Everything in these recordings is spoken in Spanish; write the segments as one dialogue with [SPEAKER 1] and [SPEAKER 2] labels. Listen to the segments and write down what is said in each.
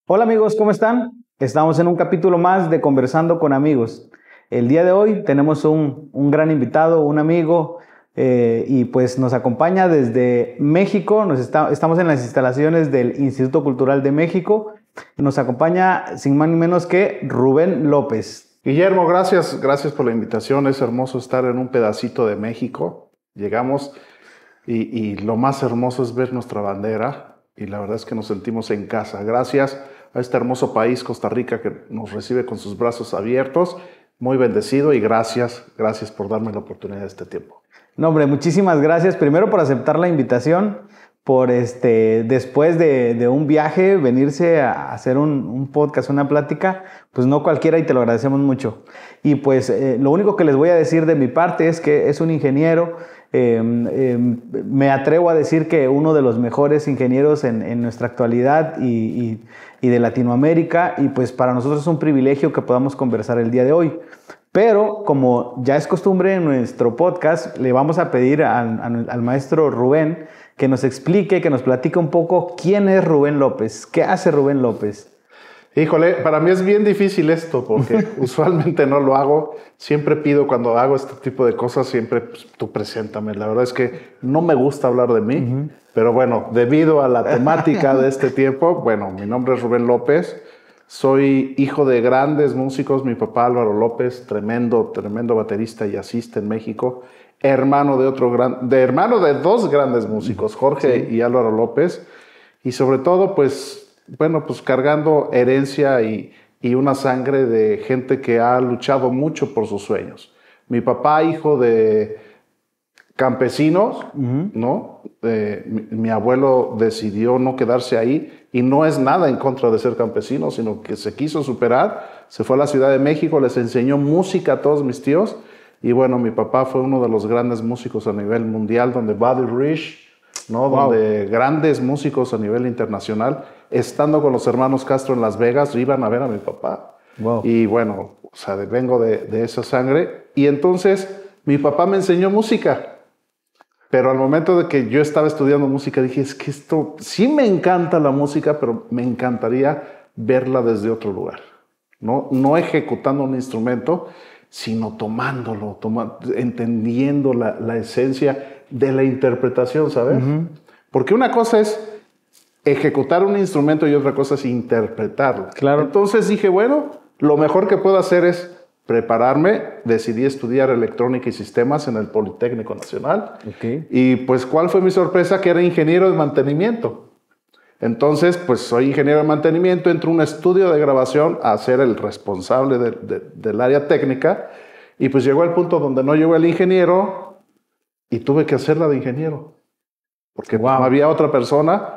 [SPEAKER 1] Hola amigos, ¿cómo están? Estamos en un capítulo más de Conversando con Amigos. El día de hoy tenemos un gran invitado, un amigo, y pues nos acompaña desde México. Estamos en las instalaciones del Instituto Cultural de México. Nos acompaña sin más ni menos que Rubén López.
[SPEAKER 2] Guillermo, gracias por la invitación. Es hermoso estar en un pedacito de México. Llegamos y lo más hermoso es ver nuestra bandera y la verdad es que nos sentimos en casa. Gracias a este hermoso país, Costa Rica, que nos recibe con sus brazos abiertos. Muy bendecido y gracias por darme la oportunidad de este tiempo.
[SPEAKER 1] No, hombre, muchísimas gracias. Primero por aceptar la invitación, por después de un viaje, venirse a hacer un podcast, una plática, pues no cualquiera y te lo agradecemos mucho. Y pues lo único que les voy a decir de mi parte es que es un ingeniero. Me atrevo a decir que uno de los mejores ingenieros en nuestra actualidad y de Latinoamérica, y pues para nosotros es un privilegio que podamos conversar el día de hoy. Pero como ya es costumbre en nuestro podcast, le vamos a pedir al maestro Rubén que nos explique, que nos platique un poco quién es Rubén López, qué hace Rubén López.
[SPEAKER 2] Híjole, para mí es bien difícil esto porque usualmente no lo hago. Siempre pido cuando hago este tipo de cosas, siempre pues, tú preséntame. La verdad es que no me gusta hablar de mí, pero bueno, debido a la temática de este tiempo, bueno, mi nombre es Rubén López. Soy hijo de grandes músicos. Mi papá Álvaro López, tremendo baterista y jazzista en México. Hermano de dos grandes músicos, Jorge y Álvaro López. Y sobre todo, pues cargando herencia y una sangre de gente que ha luchado mucho por sus sueños. Mi papá, hijo de campesinos, ¿no? Mi abuelo decidió no quedarse ahí y no es nada en contra de ser campesino, sino que se quiso superar, se fue a la Ciudad de México, les enseñó música a todos mis tíos y bueno, mi papá fue uno de los grandes músicos a nivel mundial, donde Buddy Rich, ¿no? Wow. Donde grandes músicos a nivel internacional, estando con los hermanos Castro en Las Vegas, iban a ver a mi papá. Wow. Y bueno, o sea, vengo de esa sangre. Y entonces mi papá me enseñó música. Pero al momento de que yo estaba estudiando música, dije, es que esto sí me encanta la música, pero me encantaría verla desde otro lugar. No ejecutando un instrumento, sino tomándolo, entendiendo la esencia de la interpretación, ¿sabes? Porque una cosa es ejecutar un instrumento y otra cosa es interpretarlo.
[SPEAKER 1] Claro.
[SPEAKER 2] Entonces dije, bueno, lo mejor que puedo hacer es prepararme. Decidí estudiar electrónica y sistemas en el Politécnico Nacional.
[SPEAKER 1] Okay.
[SPEAKER 2] Y pues, ¿cuál fue mi sorpresa? Que era ingeniero de mantenimiento. Entonces, pues soy ingeniero de mantenimiento, entro a un estudio de grabación a ser el responsable del área técnica. Y pues llegó el punto donde no llegó el ingeniero y tuve que hacerla de ingeniero. Porque no había otra persona.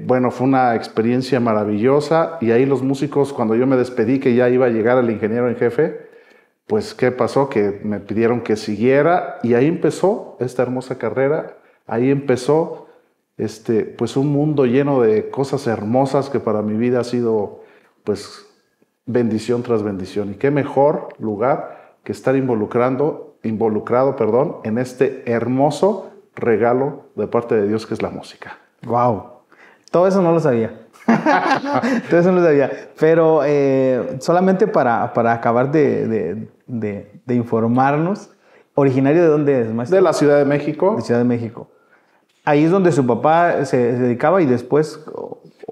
[SPEAKER 2] Bueno, fue una experiencia maravillosa. Y ahí los músicos, cuando yo me despedí que ya iba a llegar el ingeniero en jefe, pues ¿qué pasó? Que me pidieron que siguiera y ahí empezó esta hermosa carrera. Ahí empezó pues un mundo lleno de cosas hermosas que para mi vida ha sido pues bendición tras bendición. Y qué mejor lugar que estar involucrado, en este hermoso regalo de parte de Dios que es la música.
[SPEAKER 1] Wow. Todo eso no lo sabía. Todo eso no lo sabía. Pero solamente para acabar de informarnos, ¿originario de dónde es, maestro?
[SPEAKER 2] De la Ciudad de México.
[SPEAKER 1] De Ciudad de México. Ahí es donde su papá se dedicaba y después,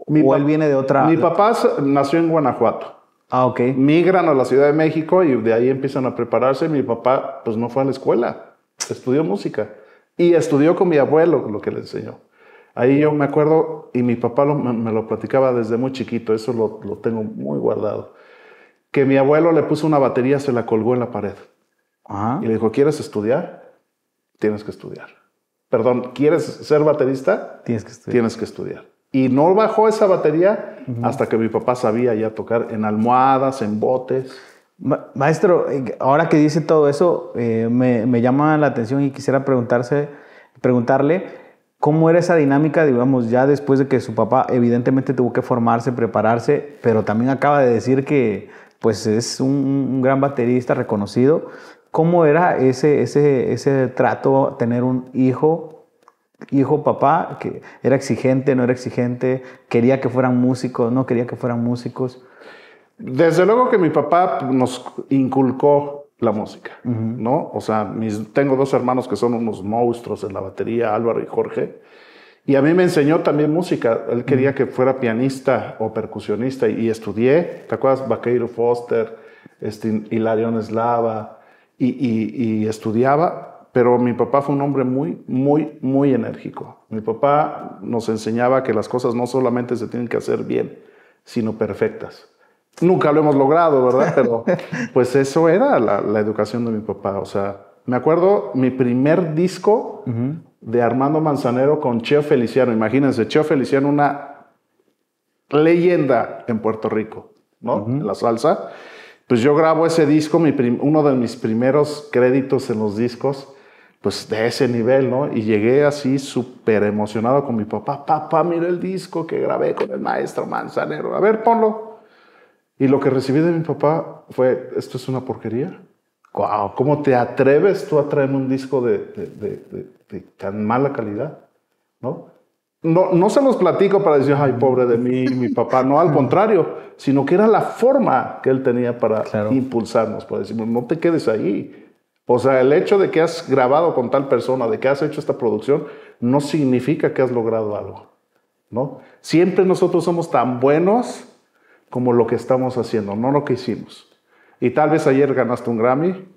[SPEAKER 1] él viene de otra...
[SPEAKER 2] Mi papá nació en Guanajuato.
[SPEAKER 1] Ah, ok.
[SPEAKER 2] Migran a la Ciudad de México y de ahí empiezan a prepararse. Mi papá pues no fue a la escuela, estudió música y estudió con mi abuelo lo que le enseñó. Ahí yo me acuerdo, y mi papá me lo platicaba desde muy chiquito, eso lo tengo muy guardado, que mi abuelo le puso una batería, se la colgó en la pared. Ajá. Y le dijo, ¿quieres estudiar? Tienes que estudiar. Perdón, ¿quieres ser baterista?
[SPEAKER 1] Tienes que estudiar.
[SPEAKER 2] Tienes que estudiar. Y no bajó esa batería hasta que mi papá sabía ya tocar en almohadas, en botes.
[SPEAKER 1] Maestro, ahora que dice todo eso, me llama la atención y quisiera preguntarle cómo era esa dinámica, digamos, ya después de que su papá evidentemente tuvo que formarse, prepararse, pero también acaba de decir que pues es un gran baterista reconocido. ¿Cómo era ese trato, tener un hijo hijo, papá, que era exigente, no era exigente, quería que fueran músicos, no quería que fueran músicos?
[SPEAKER 2] Desde luego que mi papá nos inculcó la música, ¿no? O sea, tengo dos hermanos que son unos monstruos en la batería, Álvaro y Jorge, y a mí me enseñó también música. Él quería que fuera pianista o percusionista y estudié, ¿te acuerdas? Vaqueiro Foster, Hilarión Eslava, y estudiaba, pero mi papá fue un hombre muy, muy, muy enérgico. Mi papá nos enseñaba que las cosas no solamente se tienen que hacer bien, sino perfectas. Nunca lo hemos logrado, ¿verdad? Pero pues eso era la educación de mi papá. O sea, me acuerdo mi primer disco de Armando Manzanero con Cheo Feliciano. Imagínense, Cheo Feliciano, una leyenda en Puerto Rico, ¿no? En la salsa. Pues yo grabo ese disco, uno de mis primeros créditos en los discos, pues de ese nivel, ¿no? Y llegué así súper emocionado con mi papá. Papá, mira el disco que grabé con el maestro Manzanero. A ver, ponlo. Y lo que recibí de mi papá fue, ¿esto es una porquería? Wow, ¿cómo te atreves tú a traerme un disco de tan mala calidad? No se los platico para decir, ay, pobre de mí, mi papá. No, al contrario, sino que era la forma que él tenía para impulsarnos, para decirnos, no te quedes ahí. O sea, el hecho de que has grabado con tal persona, de que has hecho esta producción, no significa que has logrado algo, ¿no? Siempre nosotros somos tan buenos como lo que estamos haciendo, no lo que hicimos. Y tal vez ayer ganaste un Grammy,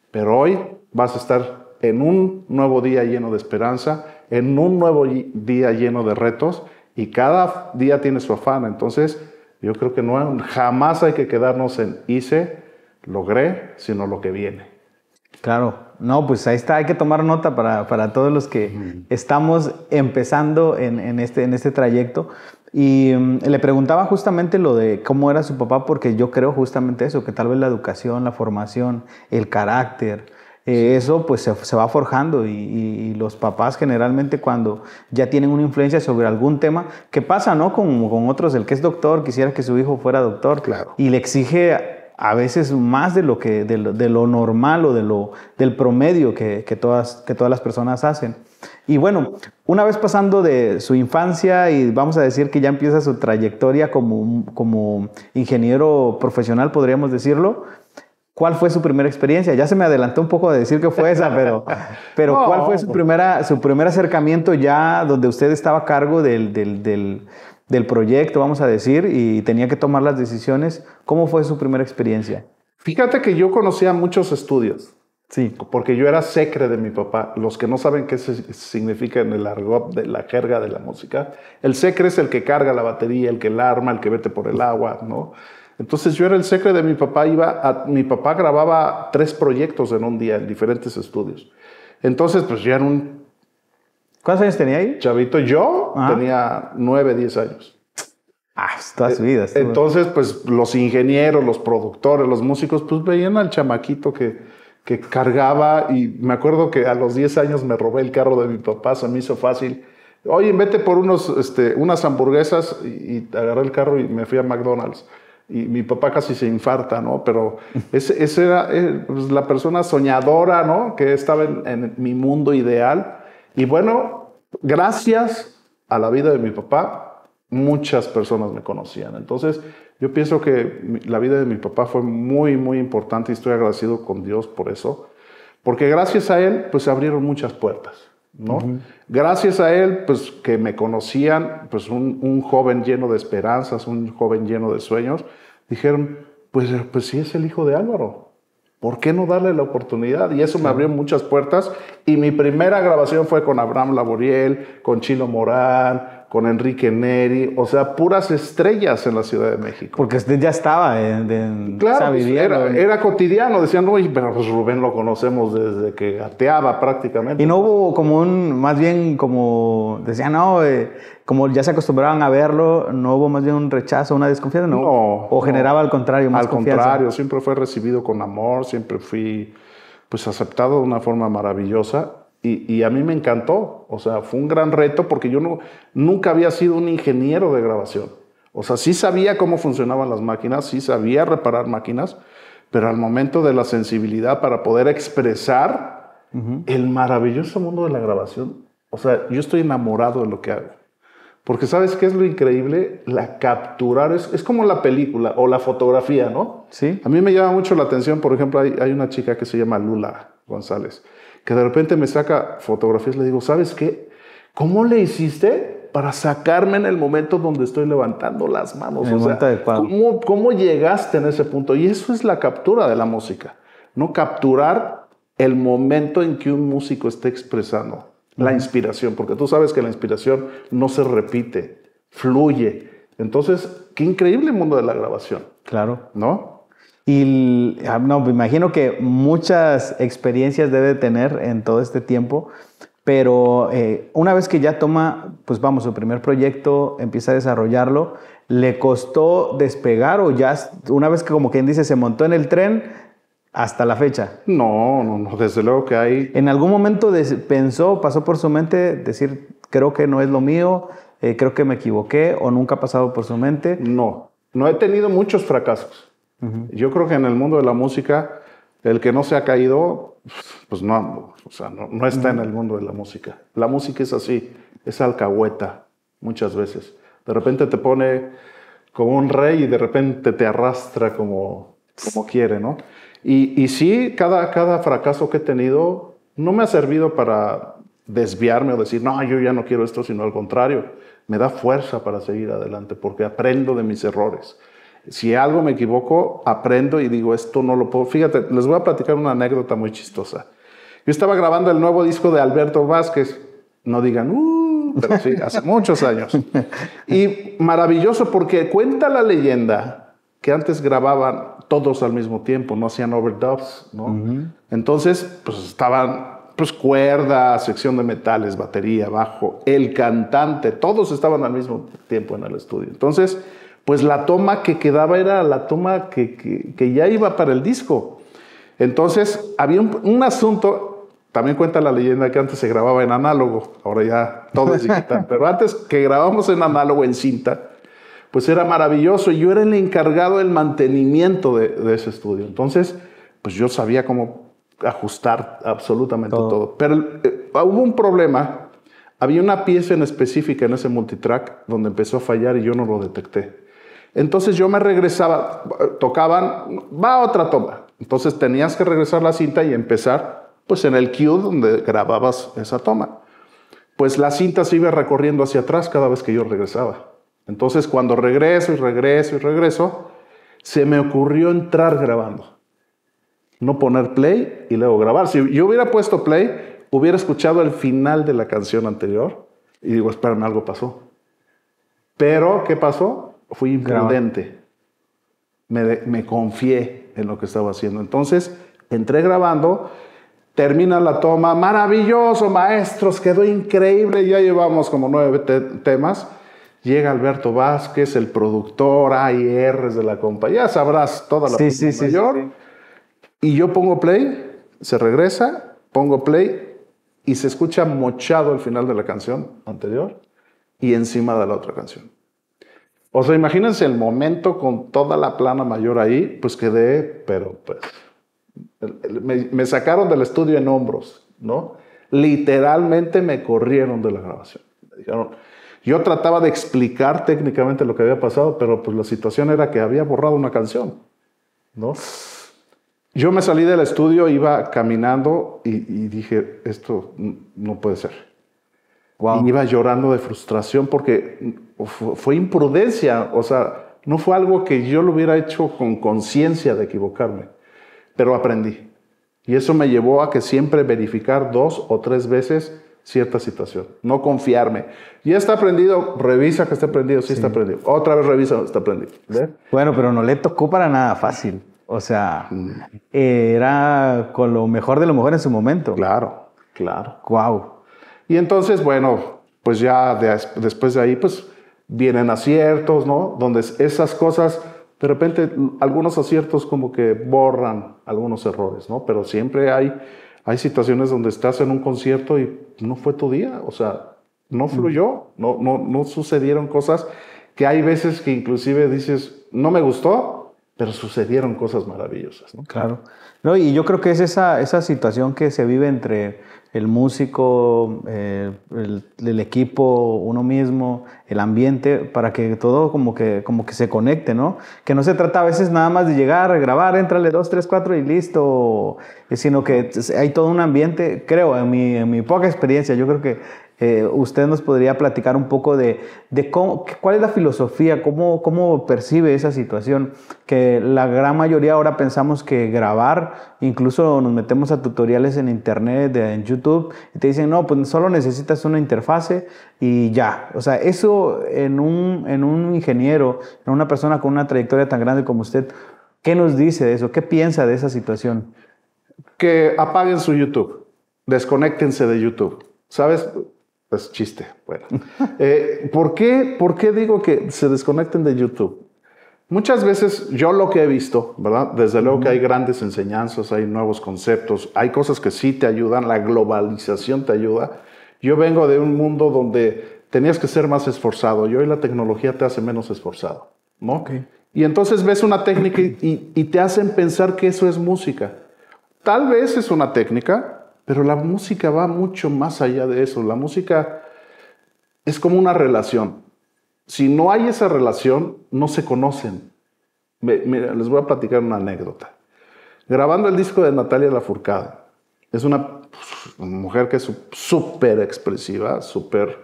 [SPEAKER 2] pero hoy vas a estar en un nuevo día lleno de esperanza, en un nuevo día lleno de retos, y cada día tiene su afán. Entonces, yo creo que jamás hay que quedarnos en hice, logré, sino lo que viene.
[SPEAKER 1] Claro, no, pues ahí está, hay que tomar nota para todos los que estamos empezando en este trayecto. Y le preguntaba justamente lo de cómo era su papá, porque yo creo justamente eso, que tal vez la educación, la formación, el carácter, eso pues se va forjando y los papás generalmente cuando ya tienen una influencia sobre algún tema, ¿qué pasa, no? Con otros, el que es doctor, quisiera que su hijo fuera doctor,
[SPEAKER 2] claro,
[SPEAKER 1] y le exige a veces más de lo normal o del promedio que todas las personas hacen. Y bueno, una vez pasando de su infancia y vamos a decir que ya empieza su trayectoria como ingeniero profesional, podríamos decirlo, ¿cuál fue su primera experiencia? Ya se me adelantó un poco de decir que fue esa, pero no. ¿Cuál fue su primer acercamiento ya donde usted estaba a cargo del proyecto, vamos a decir, y tenía que tomar las decisiones? ¿Cómo fue su primera experiencia?
[SPEAKER 2] Fíjate que yo conocía muchos estudios.
[SPEAKER 1] Sí.
[SPEAKER 2] Porque yo era secre de mi papá. Los que no saben qué significa en el argot de la jerga de la música, el secre es el que carga la batería, el que la arma, el que vete por el agua, ¿no? Entonces yo era el secre de mi papá. Mi papá grababa 3 proyectos en un día en diferentes estudios. Entonces, pues yo era un...
[SPEAKER 1] ¿Cuántos años tenía ahí?
[SPEAKER 2] Chavito. Yo tenía 9, 10 años.
[SPEAKER 1] Toda su vida.
[SPEAKER 2] Entonces, pues los ingenieros, los productores, los músicos, pues veían al chamaquito que cargaba, y me acuerdo que a los 10 años me robé el carro de mi papá, se me hizo fácil. Oye, vete por unas hamburguesas, y agarré el carro y me fui a McDonald's. Y mi papá casi se infarta, ¿no? Pero ese era pues, la persona soñadora, ¿no? Que estaba en mi mundo ideal. Y bueno, gracias a la vida de mi papá, muchas personas me conocían. Entonces, yo pienso que la vida de mi papá fue muy, muy importante y estoy agradecido con Dios por eso. Porque gracias a él, pues se abrieron muchas puertas, ¿no? Gracias a él, pues que me conocían, pues un joven lleno de esperanzas, un joven lleno de sueños, dijeron, pues sí es el hijo de Álvaro. ¿Por qué no darle la oportunidad? Y eso me abrió muchas puertas. Y mi primera grabación fue con Abraham Laboriel, con Chino Morán, con Enrique Neri, o sea, puras estrellas en la Ciudad de México.
[SPEAKER 1] Porque usted ya estaba
[SPEAKER 2] claro, pues era cotidiano. Decían, oye, pero pues Rubén lo conocemos desde que gateaba prácticamente.
[SPEAKER 1] Y no hubo como más bien como, decían, no, como ya se acostumbraban a verlo, no hubo más bien un rechazo, una desconfianza, ¿no? O generaba al contrario más confianza.
[SPEAKER 2] Al contrario, siempre fue recibido con amor, siempre fui pues aceptado de una forma maravillosa. Y a mí me encantó, o sea, fue un gran reto porque yo nunca había sido un ingeniero de grabación. O sea, sí sabía cómo funcionaban las máquinas, sí sabía reparar máquinas, pero al momento de la sensibilidad para poder expresar el maravilloso mundo de la grabación, O sea, yo estoy enamorado de lo que hago. Porque ¿sabes qué es lo increíble? La capturar, es como la película o la fotografía, ¿no?
[SPEAKER 1] Sí.
[SPEAKER 2] A mí me llama mucho la atención, por ejemplo, hay una chica que se llama Lula González, que de repente me saca fotografías, le digo, ¿sabes qué? ¿Cómo le hiciste para sacarme en el momento donde estoy levantando las manos?
[SPEAKER 1] En el momento adecuado.
[SPEAKER 2] ¿Cómo llegaste en ese punto? Y eso es la captura de la música, ¿no? Capturar el momento en que un músico esté expresando la inspiración, porque tú sabes que la inspiración no se repite, fluye. Entonces, qué increíble el mundo de la grabación.
[SPEAKER 1] Claro.
[SPEAKER 2] ¿No?
[SPEAKER 1] Y no, me imagino que muchas experiencias debe tener en todo este tiempo, pero una vez que ya toma, pues vamos, su primer proyecto, empieza a desarrollarlo, ¿le costó despegar o ya una vez que, como quien dice, se montó en el tren hasta la fecha?
[SPEAKER 2] No, desde luego que hay...
[SPEAKER 1] ¿En algún momento pensó, pasó por su mente decir, creo que no es lo mío, creo que me equivoqué, o nunca ha pasado por su mente?
[SPEAKER 2] No he tenido muchos fracasos. Yo creo que en el mundo de la música, el que no se ha caído, pues no está en el mundo de la música. La música es así, es alcahueta muchas veces. De repente te pone como un rey y de repente te arrastra como quiere, ¿no? Y sí, cada fracaso que he tenido no me ha servido para desviarme o decir, no, yo ya no quiero esto, sino al contrario, me da fuerza para seguir adelante porque aprendo de mis errores. Si algo me equivoco, aprendo y digo, esto no lo puedo. Fíjate, les voy a platicar una anécdota muy chistosa. Yo estaba grabando el nuevo disco de Alberto Vázquez. No digan, pero sí, hace muchos años. Y maravilloso porque cuenta la leyenda que antes grababan todos al mismo tiempo, no hacían overdubs, ¿no? Entonces, pues estaban cuerda, sección de metales, batería, bajo, el cantante, todos estaban al mismo tiempo en el estudio. Entonces, pues la toma que quedaba era la toma que ya iba para el disco. Entonces, había un asunto, también cuenta la leyenda que antes se grababa en análogo, ahora ya todo es digital, pero antes que grabábamos en análogo, en cinta, pues era maravilloso y yo era el encargado del mantenimiento de ese estudio. Entonces, pues yo sabía cómo ajustar absolutamente todo. Pero hubo un problema, había una pieza en específica en ese multitrack donde empezó a fallar y yo no lo detecté. Entonces yo me regresaba, tocaban, va otra toma. Entonces tenías que regresar la cinta y empezar pues en el cue donde grababas esa toma. Pues la cinta se iba recorriendo hacia atrás cada vez que yo regresaba. Entonces cuando regreso, se me ocurrió entrar grabando. No poner play y luego grabar. Si yo hubiera puesto play, hubiera escuchado el final de la canción anterior y digo, espérame, algo pasó. Pero, ¿qué pasó? Fui imprudente. Me confié en lo que estaba haciendo. Entonces, entré grabando, termina la toma, maravilloso, maestros, quedó increíble, ya llevamos como 9 temas. Llega Alberto Vázquez, el productor, A y R's de la compañía, ya sabrás toda la mayor. Sí. Y yo pongo play, se regresa, pongo play y se escucha mochado el final de la canción anterior y encima de la otra canción. O sea, imagínense el momento con toda la plana mayor ahí, pues quedé, pero pues, me sacaron del estudio en hombros, ¿no? Literalmente me corrieron de la grabación. Me dijeron, yo trataba de explicar técnicamente lo que había pasado, pero pues la situación era que había borrado una canción, ¿no? Yo me salí del estudio, iba caminando y dije, esto no puede ser. Wow. Y iba llorando de frustración porque fue imprudencia, o sea, no fue algo que yo lo hubiera hecho con conciencia de equivocarme, pero aprendí. Y eso me llevó a que siempre verificar 2 o 3 veces cierta situación, no confiarme. Ya está aprendido, revisa que está aprendido, sí está aprendido. Otra vez revisa, está aprendido. ¿Ves?
[SPEAKER 1] Bueno, pero no le tocó para nada fácil. O sea, era con lo mejor de lo mejor en su momento.
[SPEAKER 2] Claro.
[SPEAKER 1] Wow.
[SPEAKER 2] Y entonces, bueno, pues ya después de ahí, pues vienen aciertos, ¿no? Donde esas cosas, de repente, algunos aciertos como que borran algunos errores, ¿no? Pero siempre hay situaciones donde estás en un concierto y no fue tu día, o sea, no fluyó, no sucedieron cosas que hay veces que inclusive dices, no me gustó, pero sucedieron cosas maravillosas, ¿no?
[SPEAKER 1] Claro. No, y yo creo que es esa situación que se vive entre el músico, el equipo, uno mismo, el ambiente, para que todo como que se conecte, ¿no? Que no se trata a veces nada más de llegar, grabar, éntrale 2, 3, 4 y listo, sino que hay todo un ambiente, creo, en mi poca experiencia, yo creo que usted nos podría platicar un poco de cuál es la filosofía, cómo percibe esa situación, que la gran mayoría ahora pensamos que grabar, incluso nos metemos a tutoriales en internet, en YouTube, y te dicen, no, pues solo necesitas una interfase y ya. O sea, eso en un ingeniero, en una persona con una trayectoria tan grande como usted, ¿qué nos dice de eso? ¿Qué piensa de esa situación?
[SPEAKER 2] Que apaguen su YouTube, desconéctense de YouTube, ¿sabes? Es chiste, bueno. ¿Por qué digo que se desconecten de YouTube? Muchas veces yo lo que he visto, ¿verdad? Desde luego que hay grandes enseñanzas, hay nuevos conceptos, hay cosas que sí te ayudan, la globalización te ayuda. Yo vengo de un mundo donde tenías que ser más esforzado y hoy la tecnología te hace menos esforzado, ¿no?
[SPEAKER 1] Okay.
[SPEAKER 2] Y entonces ves una técnica y te hacen pensar que eso es música. Tal vez es una técnica, pero la música va mucho más allá de eso. La música es como una relación. Si no hay esa relación, no se conocen. Mira, les voy a platicar una anécdota. Grabando el disco de Natalia Lafourcade, es una mujer que es súper expresiva, súper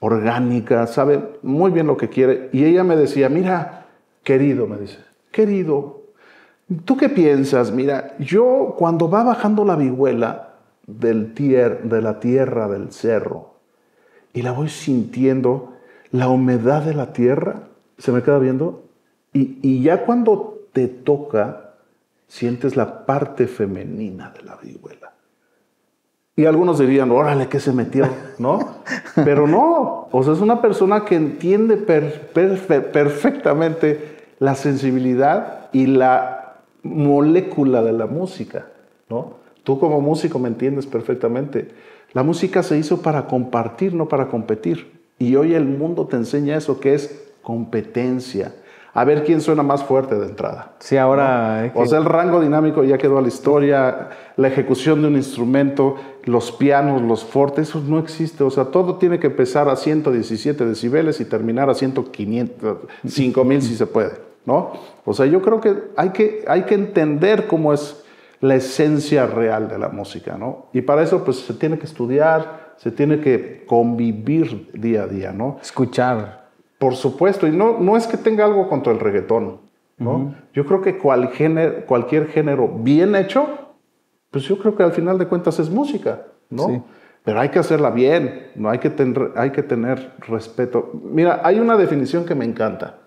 [SPEAKER 2] orgánica, sabe muy bien lo que quiere. Y ella me decía, mira, querido, me dice, querido, ¿tú qué piensas? Mira, yo cuando va bajando la vihuela de la tierra, del cerro, y la voy sintiendo, la humedad de la tierra, se me queda viendo, y ya cuando te toca, sientes la parte femenina de la vihuela. Y algunos dirían, órale, ¿qué se metió? ¿No? Pero no, o sea, es una persona que entiende perfectamente la sensibilidad y la molécula de la música, ¿no? Tú como músico me entiendes perfectamente. La música se hizo para compartir, no para competir. Y hoy el mundo te enseña eso, que es competencia. A ver quién suena más fuerte de entrada.
[SPEAKER 1] Sí, ahora...
[SPEAKER 2] ¿No? O sea, el rango dinámico ya quedó a la historia, la ejecución de un instrumento, los pianos, los fortes, eso no existe. O sea, todo tiene que empezar a 117 decibeles y terminar a 5,000 si se puede, ¿no? O sea, yo creo que hay que entender cómo es la esencia real de la música, ¿no? Y para eso, pues, se tiene que estudiar, se tiene que convivir día a día, ¿no?
[SPEAKER 1] Escuchar.
[SPEAKER 2] Por supuesto, y no es que tenga algo contra el reggaetón, ¿no? Yo creo que cualquier género bien hecho, pues yo creo que al final de cuentas es música, ¿no? Sí. Pero hay que hacerla bien, ¿no? Hay que tener respeto. Mira, hay una definición que me encanta.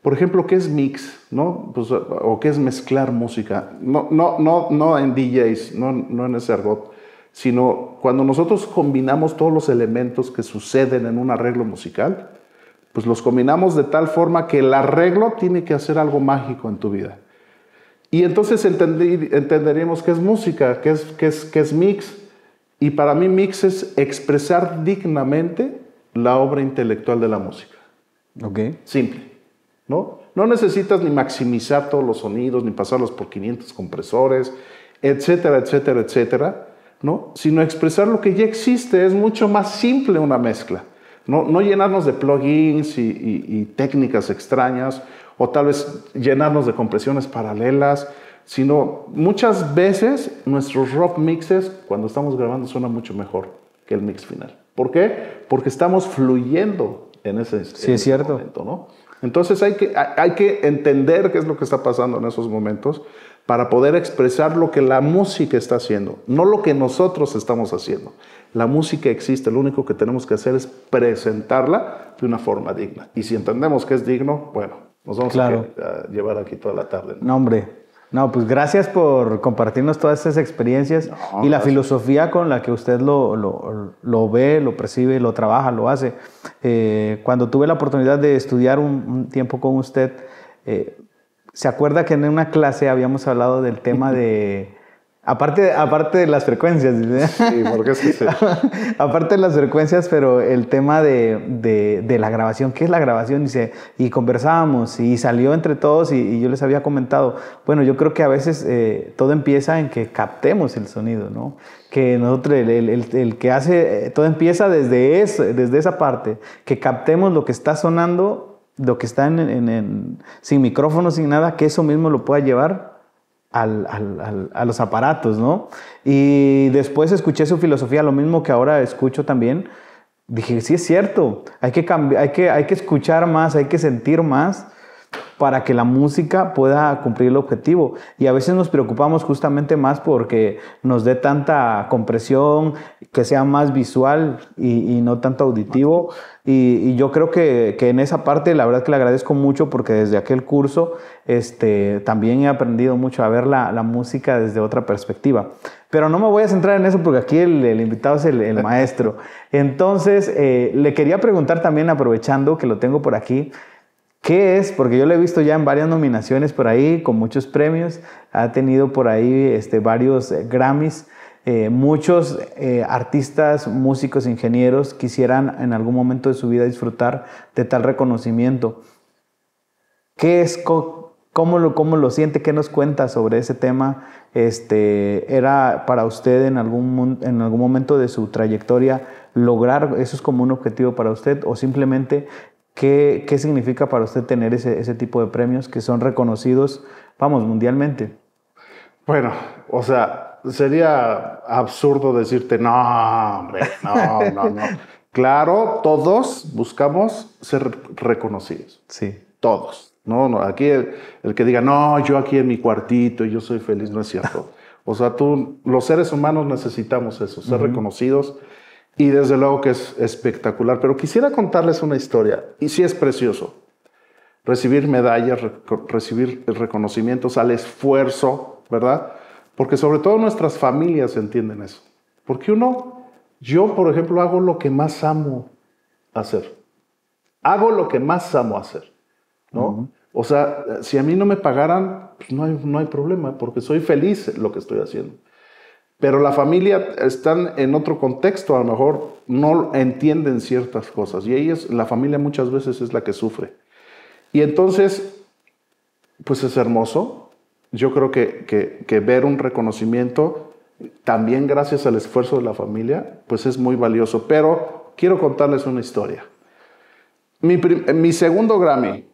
[SPEAKER 2] Por ejemplo, ¿qué es mix? ¿No? Pues, o ¿qué es mezclar música? No en DJs, no en ese argot, sino cuando nosotros combinamos todos los elementos que suceden en un arreglo musical, pues los combinamos de tal forma que el arreglo tiene que hacer algo mágico en tu vida. Y entonces entenderíamos qué es música, qué es mix. Y para mí mix es expresar dignamente la obra intelectual de la música.
[SPEAKER 1] Okay.
[SPEAKER 2] Simple. ¿No? No necesitas ni maximizar todos los sonidos, ni pasarlos por 500 compresores, etcétera, etcétera, etcétera, ¿no? Sino expresar lo que ya existe. Es mucho más simple una mezcla. No llenarnos de plugins y técnicas extrañas, o tal vez llenarnos de compresiones paralelas, sino muchas veces nuestros rock mixes, cuando estamos grabando, suenan mucho mejor que el mix final. ¿Por qué? Porque estamos fluyendo en ese momento, ¿no? Entonces hay que entender qué es lo que está pasando en esos momentos para poder expresar lo que la música está haciendo, no lo que nosotros estamos haciendo. La música existe, lo único que tenemos que hacer es presentarla de una forma digna. Y si entendemos que es digno, bueno, nos vamos a llevar aquí toda la tarde, ¿no?
[SPEAKER 1] No, hombre. No, pues gracias por compartirnos todas esas experiencias y la filosofía con la que usted lo ve, lo percibe, lo trabaja, lo hace. Cuando tuve la oportunidad de estudiar un tiempo con usted, ¿se acuerda que en una clase habíamos hablado del tema de Aparte de las frecuencias.
[SPEAKER 2] Sí, porque sí.
[SPEAKER 1] Aparte de las frecuencias, pero el tema de la grabación. ¿Qué es la grabación? Dice, y conversábamos y salió entre todos y yo les había comentado, bueno, yo creo que a veces todo empieza en que captemos el sonido, ¿no? Que nosotros, el que hace, todo empieza desde esa parte, que captemos lo que está sonando, lo que está sin micrófono, sin nada, que eso mismo lo pueda llevar a los aparatos, ¿no? Y después escuché su filosofía, lo mismo que ahora escucho también. Dije, sí es cierto, hay que escuchar más, hay que sentir más para que la música pueda cumplir el objetivo. Y a veces nos preocupamos justamente más porque nos dé tanta compresión, que sea más visual y no tanto auditivo. Y yo creo que en esa parte la verdad que le agradezco mucho porque desde aquel curso también he aprendido mucho a ver la música desde otra perspectiva. Pero no me voy a centrar en eso porque aquí el invitado es el maestro. Entonces, le quería preguntar también, aprovechando que lo tengo por aquí, ¿qué es? Porque yo lo he visto ya en varias nominaciones por ahí, con muchos premios. Ha tenido por ahí varios Grammys. Muchos artistas, músicos, ingenieros quisieran en algún momento de su vida disfrutar de tal reconocimiento. ¿Qué es? ¿Cómo lo siente? ¿Qué nos cuenta sobre ese tema? ¿Era para usted en algún momento de su trayectoria lograr eso es como un objetivo para usted? ¿O simplemente qué significa para usted tener ese tipo de premios que son reconocidos, vamos, mundialmente?
[SPEAKER 2] Bueno, o sea, sería absurdo decirte, no, hombre, no. Claro, todos buscamos ser reconocidos.
[SPEAKER 1] Sí.
[SPEAKER 2] Todos. No, aquí el que diga, no, yo aquí en mi cuartito y yo soy feliz, no es cierto. O sea, los seres humanos necesitamos eso, ser reconocidos, y desde luego que es espectacular. Pero quisiera contarles una historia, y sí es precioso. Recibir medallas, recibir reconocimientos al esfuerzo, ¿verdad? Porque sobre todo nuestras familias entienden eso. Porque yo por ejemplo hago lo que más amo hacer. Hago lo que más amo hacer, ¿no? O sea, si a mí no me pagaran, pues no hay problema, porque soy feliz en lo que estoy haciendo. Pero la familia están en otro contexto, a lo mejor no entienden ciertas cosas, y la familia muchas veces es la que sufre. Y entonces, pues es hermoso. Yo creo que ver un reconocimiento, también gracias al esfuerzo de la familia, pues es muy valioso. Pero quiero contarles una historia. Mi segundo Grammy,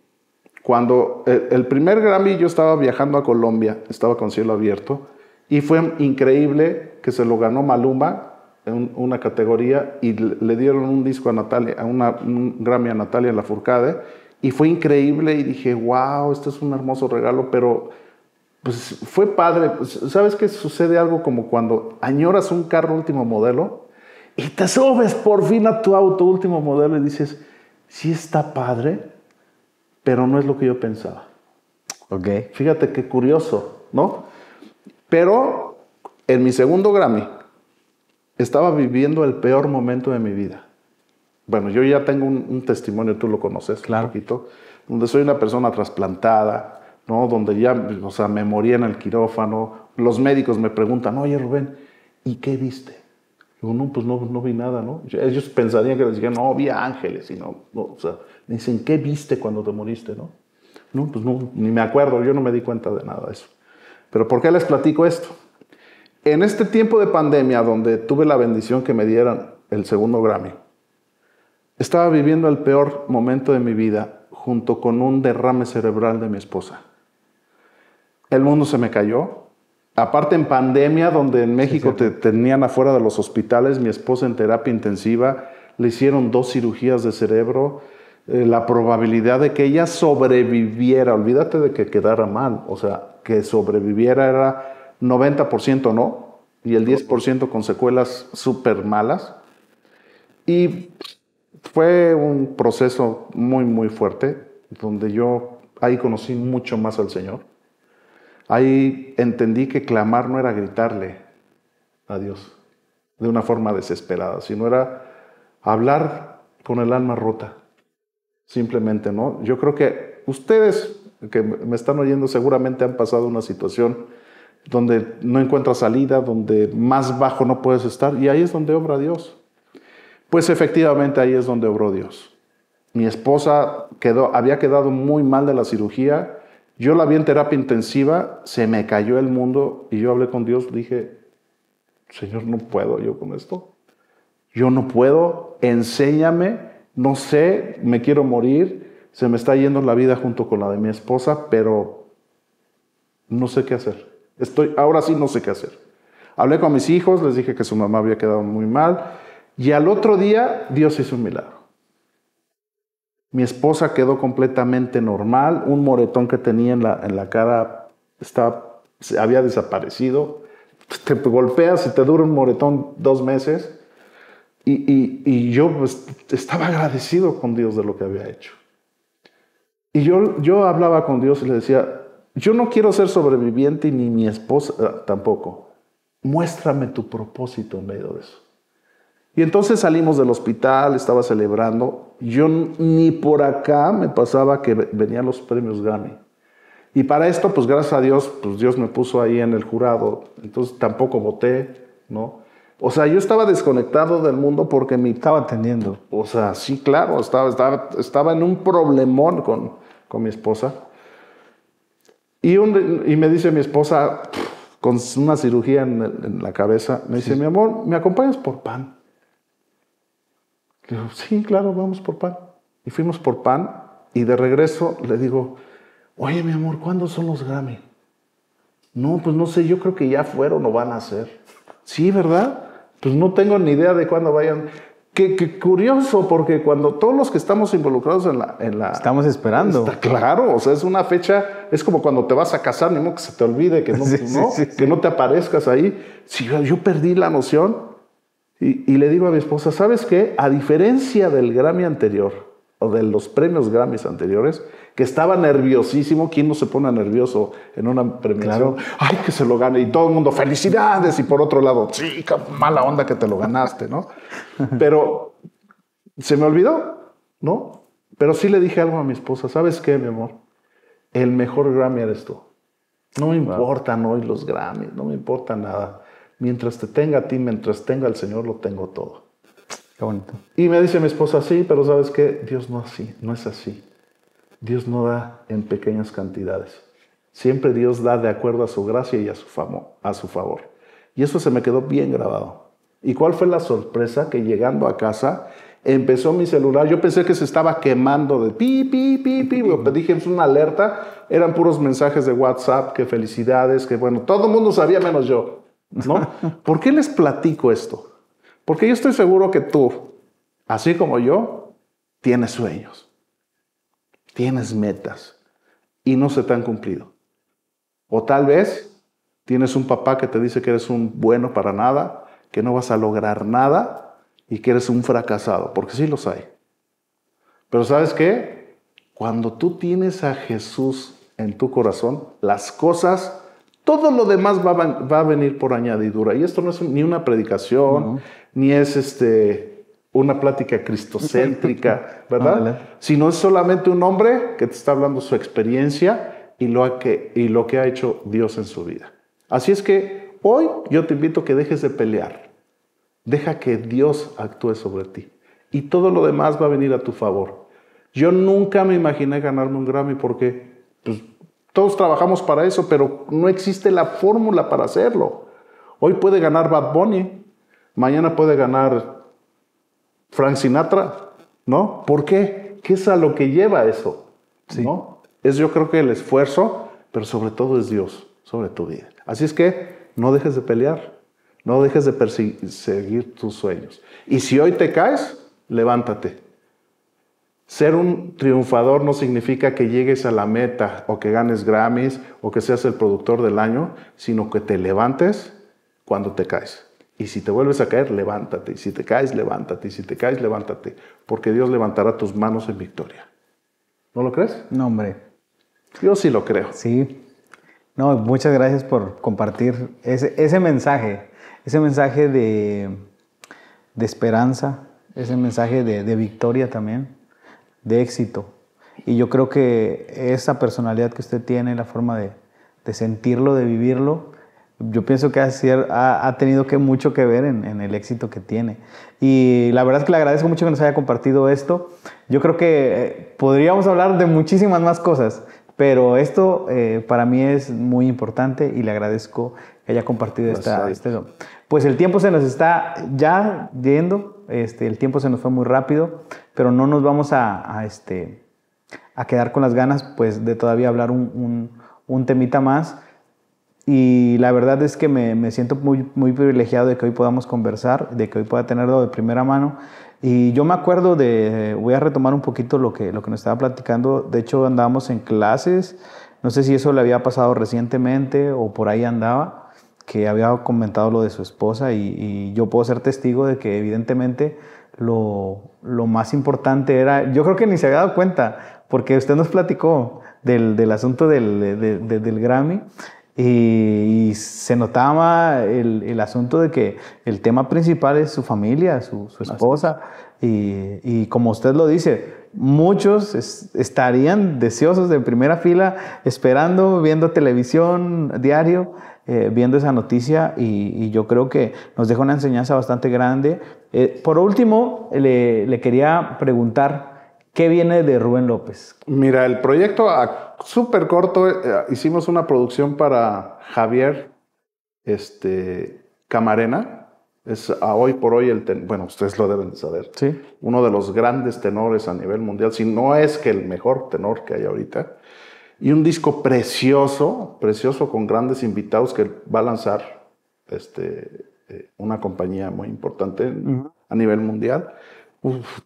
[SPEAKER 2] cuando el primer Grammy yo estaba viajando a Colombia, estaba con Cielo Abierto, y fue increíble que se lo ganó Maluma en una categoría y le dieron un disco a Natalia, un Grammy a Natalia Lafourcade, y fue increíble y dije, wow, esto es un hermoso regalo, pero pues fue padre. ¿Sabes qué? Sucede algo como cuando añoras un carro último modelo y te subes por fin a tu auto último modelo y dices, sí está padre, pero no es lo que yo pensaba.
[SPEAKER 1] Ok.
[SPEAKER 2] Fíjate qué curioso, ¿no? Pero en mi segundo Grammy estaba viviendo el peor momento de mi vida. Bueno, yo ya tengo un testimonio, tú lo conoces,
[SPEAKER 1] claro,
[SPEAKER 2] un poquito, donde soy una persona trasplantada, ¿no? Donde ya, o sea, me moría en el quirófano. Los médicos me preguntan, oye Rubén, ¿y qué viste? Digo, no, pues no vi nada, ¿no? Ellos pensarían que les dijeran, no, vi ángeles, y no, o sea, me dicen, ¿qué viste cuando te moriste, no? No, pues no, ni me acuerdo, yo no me di cuenta de nada de eso. Pero ¿por qué les platico esto? En este tiempo de pandemia, donde tuve la bendición que me dieran el segundo Grammy, estaba viviendo el peor momento de mi vida junto con un derrame cerebral de mi esposa. El mundo se me cayó. Aparte en pandemia, donde en México te tenían afuera de los hospitales, mi esposa en terapia intensiva, le hicieron 2 cirugías de cerebro. La probabilidad de que ella sobreviviera, olvídate de que quedara mal, o sea, que sobreviviera era 90% no, y el 10% con secuelas súper malas. Y fue un proceso muy, muy fuerte, donde yo ahí conocí mucho más al Señor. Ahí entendí que clamar no era gritarle a Dios de una forma desesperada, sino era hablar con el alma rota. Simplemente, ¿no? Yo creo que ustedes que me están oyendo seguramente han pasado una situación donde no encuentras salida, donde más bajo no puedes estar, y ahí es donde obra Dios. Pues efectivamente ahí es donde obró Dios. Mi esposa había quedado muy mal de la cirugía, yo la vi en terapia intensiva, se me cayó el mundo, y yo hablé con Dios, dije, Señor, no puedo yo con esto. Yo no puedo, enséñame, no sé, me quiero morir, se me está yendo la vida junto con la de mi esposa, pero no sé qué hacer. Ahora sí no sé qué hacer. Hablé con mis hijos, les dije que su mamá había quedado muy mal, y al otro día Dios hizo un milagro. Mi esposa quedó completamente normal, un moretón que tenía en la cara había desaparecido. Te golpeas y te dura un moretón 2 meses. Y yo pues, estaba agradecido con Dios de lo que había hecho. Y yo hablaba con Dios y le decía, yo no quiero ser sobreviviente ni mi esposa tampoco. Muéstrame tu propósito en medio de eso. Y entonces salimos del hospital, estaba celebrando. Yo ni por acá me pasaba que venían los premios Grammy. Y para esto, pues gracias a Dios, pues Dios me puso ahí en el jurado. Entonces tampoco voté, ¿no? O sea, yo estaba desconectado del mundo porque
[SPEAKER 1] Estaba atendiendo.
[SPEAKER 2] O sea, sí, claro, estaba en un problemón con mi esposa. Y me dice mi esposa, con una cirugía en la cabeza, me dice, mi amor, ¿me acompañas por pan? Le digo, sí, claro, vamos por pan. Y fuimos por pan y de regreso le digo, oye, mi amor, ¿cuándo son los Grammy? No, pues no sé, yo creo que ya fueron o van a ser. Sí, ¿verdad? Pues no tengo ni idea de cuándo vayan. Qué curioso, porque cuando todos los que estamos involucrados en la
[SPEAKER 1] Estamos esperando.
[SPEAKER 2] Está claro, o sea, es una fecha, es como cuando te vas a casar, ni modo que se te olvide, que no, que no te aparezcas ahí. Sí, yo perdí la noción y le digo a mi esposa, ¿sabes qué? A diferencia del Grammy anterior, o de los premios Grammys anteriores, que estaba nerviosísimo. ¿Quién no se pone nervioso en una premiación? Claro. Ay, que se lo gane. Y todo el mundo, felicidades. Y por otro lado, sí, qué mala onda que te lo ganaste, ¿no? Pero se me olvidó, ¿no? Pero sí le dije algo a mi esposa. ¿Sabes qué, mi amor? El mejor Grammy eres tú. No me importan hoy los Grammys, no me importa nada. Mientras te tenga a ti, mientras tenga al Señor, lo tengo todo.
[SPEAKER 1] Qué bonito.
[SPEAKER 2] Y me dice mi esposa, sí, pero ¿sabes qué? Dios no es así. Dios no da en pequeñas cantidades. Siempre Dios da de acuerdo a su gracia y a su favor. Y eso se me quedó bien grabado. ¿Y cuál fue la sorpresa? Que llegando a casa, empezó mi celular. Yo pensé que se estaba quemando de pi, pi, pi, pi. Dije, es una alerta. Eran puros mensajes de WhatsApp, que felicidades, que bueno, todo el mundo sabía menos yo, ¿no? ¿Por qué les platico esto? Porque yo estoy seguro que tú, así como yo, tienes sueños, tienes metas y no se te han cumplido. O tal vez tienes un papá que te dice que eres un bueno para nada, que no vas a lograr nada y que eres un fracasado, porque sí los hay. Pero ¿sabes qué? Cuando tú tienes a Jesús en tu corazón, las cosas, todo lo demás va a venir por añadidura. Y esto no es ni una predicación, ni es una plática cristocéntrica, ¿verdad? Sino es solamente un hombre que te está hablando su experiencia y lo que ha hecho Dios en su vida. Así es que hoy yo te invito a que dejes de pelear. Deja que Dios actúe sobre ti. Y todo lo demás va a venir a tu favor. Yo nunca me imaginé ganarme un Grammy porque pues, todos trabajamos para eso, pero no existe la fórmula para hacerlo. Hoy puede ganar Bad Bunny, mañana puede ganar Frank Sinatra, ¿no? ¿Por qué? ¿Qué es a lo que lleva eso? Sí. ¿No? Es yo creo que el esfuerzo, pero sobre todo es Dios sobre tu vida. Así es que no dejes de pelear, no dejes de perseguir tus sueños. Y si hoy te caes, levántate. Ser un triunfador no significa que llegues a la meta o que ganes Grammys o que seas el productor del año, sino que te levantes cuando te caes. Y si te vuelves a caer, levántate. Y si te caes, levántate. Y si te caes, levántate. Porque Dios levantará tus manos en victoria. ¿No lo crees?
[SPEAKER 1] No, hombre.
[SPEAKER 2] Yo sí lo creo.
[SPEAKER 1] Sí. No, muchas gracias por compartir ese mensaje. Ese mensaje de esperanza. Ese mensaje de victoria también. De éxito. Y yo creo que esa personalidad que usted tiene, la forma de sentirlo, de vivirlo, yo pienso que ha tenido mucho que ver en el éxito que tiene. Y la verdad es que le agradezco mucho que nos haya compartido esto. Yo creo que podríamos hablar de muchísimas más cosas, pero esto para mí es muy importante y le agradezco que haya compartido Pues el tiempo se nos está ya yendo, el tiempo se nos fue muy rápido, pero no nos vamos a quedar con las ganas pues, de todavía hablar un temita más. Y la verdad es que me siento muy, muy privilegiado de que hoy podamos conversar, de que hoy pueda tenerlo de primera mano. Y yo me acuerdo voy a retomar un poquito lo que nos estaba platicando. De hecho, andábamos en clases, no sé si eso le había pasado recientemente o por ahí andaba, que había comentado lo de su esposa y yo puedo ser testigo de que evidentemente lo más importante era, yo creo que ni se había dado cuenta, porque usted nos platicó del asunto del Grammy. Y se notaba el asunto de que el tema principal es su familia, su esposa. Y como usted lo dice, muchos estarían deseosos de primera fila, esperando, viendo televisión diario, viendo esa noticia. Y yo creo que nos deja una enseñanza bastante grande. Por último, le quería preguntar, ¿qué viene de Rubén López?
[SPEAKER 2] Mira, el proyecto súper corto, hicimos una producción para Javier Camarena. Es hoy por hoy bueno, ustedes lo deben de saber.
[SPEAKER 1] Sí.
[SPEAKER 2] Uno de los grandes tenores a nivel mundial, si no es que el mejor tenor que hay ahorita. Y un disco precioso, precioso, con grandes invitados que va a lanzar una compañía muy importante a nivel mundial.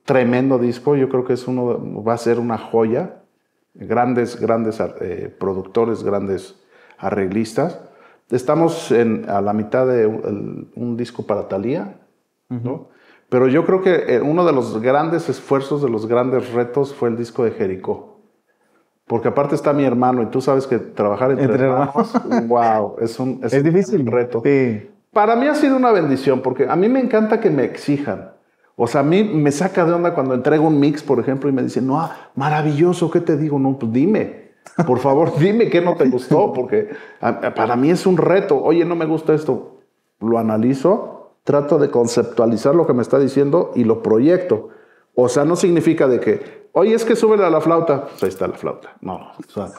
[SPEAKER 2] Tremendo disco, yo creo que va a ser una joya. Grandes productores, grandes arreglistas. Estamos a la mitad de un disco para Thalía, ¿no? Pero yo creo que uno de los grandes esfuerzos, de los grandes retos fue el disco de Jericó. Porque aparte está mi hermano y tú sabes que trabajar entre hermanos, wow, es
[SPEAKER 1] difícil.
[SPEAKER 2] Un reto.
[SPEAKER 1] Sí.
[SPEAKER 2] Para mí ha sido una bendición porque a mí me encanta que me exijan. O sea, a mí me saca de onda cuando entrego un mix, por ejemplo, y me dicen, no, maravilloso, ¿qué te digo? No, pues dime, por favor, dime qué no te gustó, porque para mí es un reto. Oye, no me gusta esto. Lo analizo, trato de conceptualizar lo que me está diciendo y lo proyecto. O sea, no significa de que, oye, es que súbele a la flauta. Pues ahí está la flauta. No, o sea,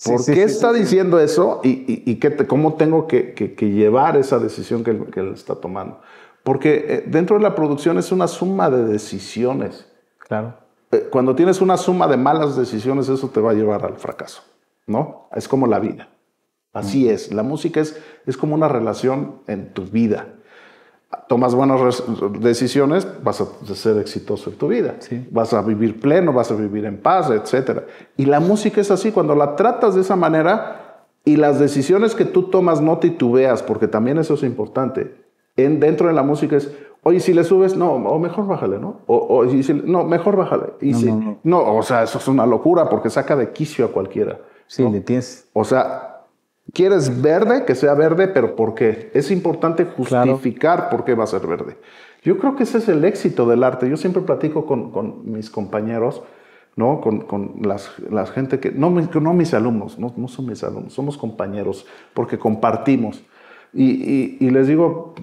[SPEAKER 2] ¿por qué está diciendo eso? Y cómo tengo que llevar esa decisión que él está tomando? Porque dentro de la producción es una suma de decisiones.
[SPEAKER 1] Claro.
[SPEAKER 2] Cuando tienes una suma de malas decisiones, eso te va a llevar al fracaso, ¿no? Es como la vida. Así es. La música es como una relación en tu vida. Tomas buenas decisiones, vas a ser exitoso en tu vida.
[SPEAKER 1] Sí.
[SPEAKER 2] Vas a vivir pleno, vas a vivir en paz, etc. Y la música es así. Cuando la tratas de esa manera y las decisiones que tú tomas no titubeas, porque también eso es importante. Dentro de la música es, oye, si le subes, no, o mejor bájale, ¿no? No, mejor bájale. No, o sea, eso es una locura porque saca de quicio a cualquiera.
[SPEAKER 1] Sí,
[SPEAKER 2] ¿no?
[SPEAKER 1] le tienes.
[SPEAKER 2] O sea, quieres verde, que sea verde, pero ¿por qué? Es importante justificar por qué va a ser verde. Yo creo que ese es el éxito del arte. Yo siempre platico con mis compañeros, ¿no? Con la gente que... No mis alumnos, no son mis alumnos, somos compañeros porque compartimos. Y les digo...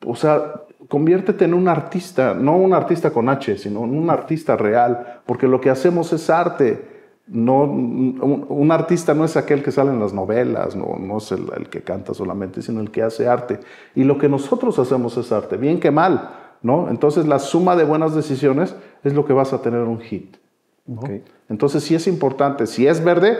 [SPEAKER 2] O sea, conviértete en un artista, no un artista con H, sino un artista real, porque lo que hacemos es arte. Un artista no es aquel que sale en las novelas, no es el que canta solamente, sino el que hace arte. Y lo que nosotros hacemos es arte, bien que mal, ¿no? Entonces la suma de buenas decisiones es lo que vas a tener un hit, ¿no? Okay. Entonces sí es importante, si es verde,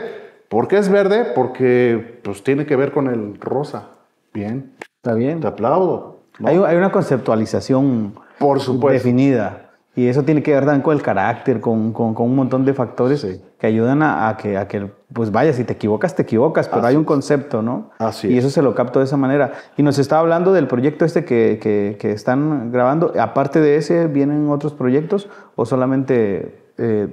[SPEAKER 2] ¿por qué es verde? Porque pues tiene que ver con el rosa. Bien.
[SPEAKER 1] Está bien.
[SPEAKER 2] Te aplaudo. ¿No?
[SPEAKER 1] Hay una conceptualización
[SPEAKER 2] por supuesto
[SPEAKER 1] definida y eso tiene que ver también con el carácter, con un montón de factores que ayudan a que, pues vaya, si te equivocas, pero
[SPEAKER 2] así
[SPEAKER 1] hay un concepto, ¿no?
[SPEAKER 2] Así
[SPEAKER 1] y eso se lo capto de esa manera. Y nos estaba hablando del proyecto que están grabando. Aparte de ese, ¿vienen otros proyectos o solamente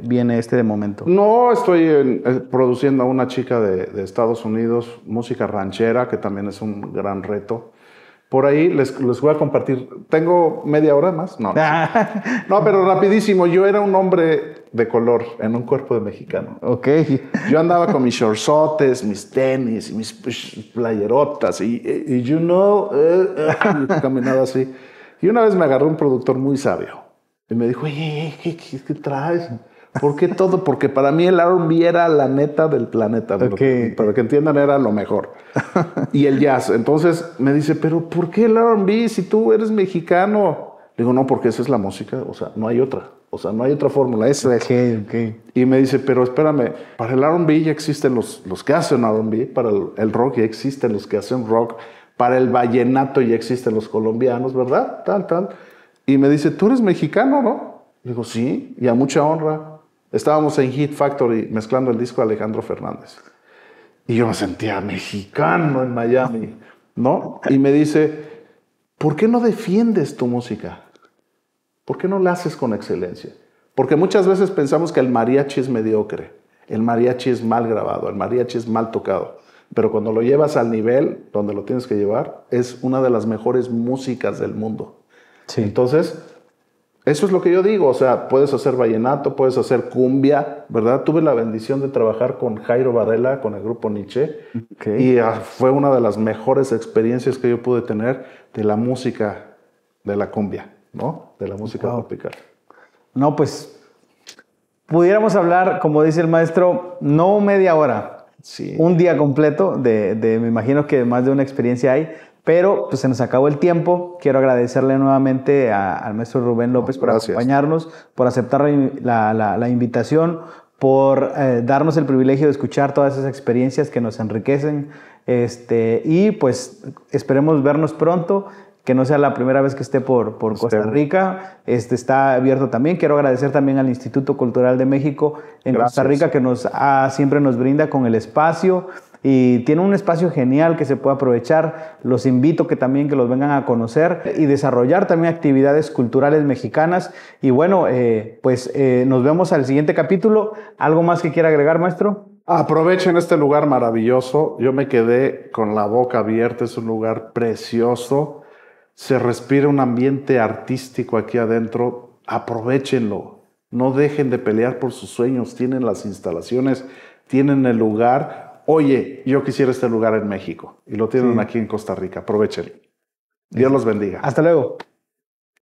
[SPEAKER 1] viene este de momento?
[SPEAKER 2] No, estoy produciendo a una chica de Estados Unidos, música ranchera, que también es un gran reto. Por ahí les voy a compartir. ¿Tengo media hora más? No, pero rapidísimo. Yo era un hombre de color en un cuerpo de mexicano.
[SPEAKER 1] Ok.
[SPEAKER 2] Yo andaba con mis shortsotes, mis tenis, y mis playerotas y you know, caminaba así. Y una vez me agarró un productor muy sabio y me dijo, oye, ¿qué traes? ¿Por qué todo? Porque para mí el R&B era la neta del planeta.
[SPEAKER 1] Okay.
[SPEAKER 2] Para que entiendan, era lo mejor. Y el jazz. Entonces me dice, ¿pero por qué el R&B si tú eres mexicano? Le digo, no, porque esa es la música. O sea, no hay otra. O sea, no hay otra fórmula. Esa es.
[SPEAKER 1] Okay.
[SPEAKER 2] Y me dice, pero espérame, para el R&B ya existen los que hacen R&B. Para el rock ya existen los que hacen rock. Para el vallenato ya existen los colombianos, ¿verdad? Tal. Y me dice, ¿tú eres mexicano, no? Le digo, sí, y a mucha honra. Estábamos en Hit Factory mezclando el disco de Alejandro Fernández. Y yo me sentía mexicano en Miami, ¿no? Y me dice, ¿por qué no defiendes tu música? ¿Por qué no la haces con excelencia? Porque muchas veces pensamos que el mariachi es mediocre, el mariachi es mal grabado, el mariachi es mal tocado. Pero cuando lo llevas al nivel donde lo tienes que llevar, es una de las mejores músicas del mundo.
[SPEAKER 1] Sí.
[SPEAKER 2] Entonces, eso es lo que yo digo, o sea, puedes hacer vallenato, puedes hacer cumbia, ¿verdad? Tuve la bendición de trabajar con Jairo Varela, con el grupo Nietzsche, y fue una de las mejores experiencias que yo pude tener de la música de la cumbia, ¿no? De la música tropical.
[SPEAKER 1] No, pues, pudiéramos hablar, como dice el maestro, no media hora,
[SPEAKER 2] sí,
[SPEAKER 1] un día completo me imagino que más de una experiencia hay. Pero pues se nos acabó el tiempo. Quiero agradecerle nuevamente al maestro Rubén López por acompañarnos, por aceptar la invitación, por darnos el privilegio de escuchar todas esas experiencias que nos enriquecen. Y pues esperemos vernos pronto, que no sea la primera vez que esté por Costa Rica. Está abierto también. Quiero agradecer también al Instituto Cultural de México en Costa Rica, que siempre nos brinda con el espacio. Y tiene un espacio genial que se puede aprovechar. Los invito que los vengan a conocer y desarrollar también actividades culturales mexicanas. Y bueno, nos vemos al siguiente capítulo. ¿Algo más que quiera agregar, maestro?
[SPEAKER 2] Aprovechen este lugar maravilloso. Yo me quedé con la boca abierta. Es un lugar precioso. Se respira un ambiente artístico aquí adentro. Aprovéchenlo. No dejen de pelear por sus sueños. Tienen las instalaciones, tienen el lugar. Oye, yo quisiera este lugar en México y lo tienen aquí en Costa Rica. Aprovechen. Dios los bendiga.
[SPEAKER 1] Hasta luego.